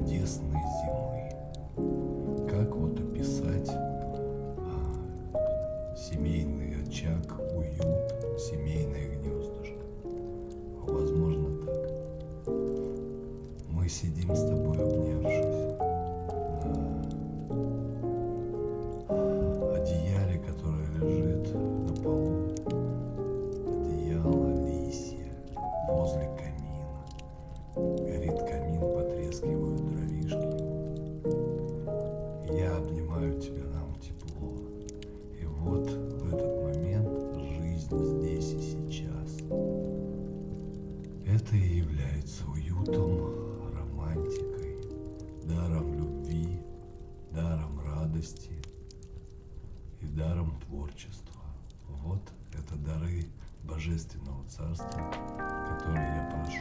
чудесной зимы. Как вот описать семейный очаг, уют, семейное гнездышко? Возможно, так. Мы сидим с тобой, обнявшись, на одеяле, которое лежит на полу. Одеяло лисье возле камина. Горит камин, потрескивают дровишки. Я обнимаю тебя, нам тепло. И вот в этот момент жизнь здесь и сейчас. Это и является уютом, романтикой, даром любви, даром радости и даром творчества. Вот это дары Божественного Царства, которые я прошу.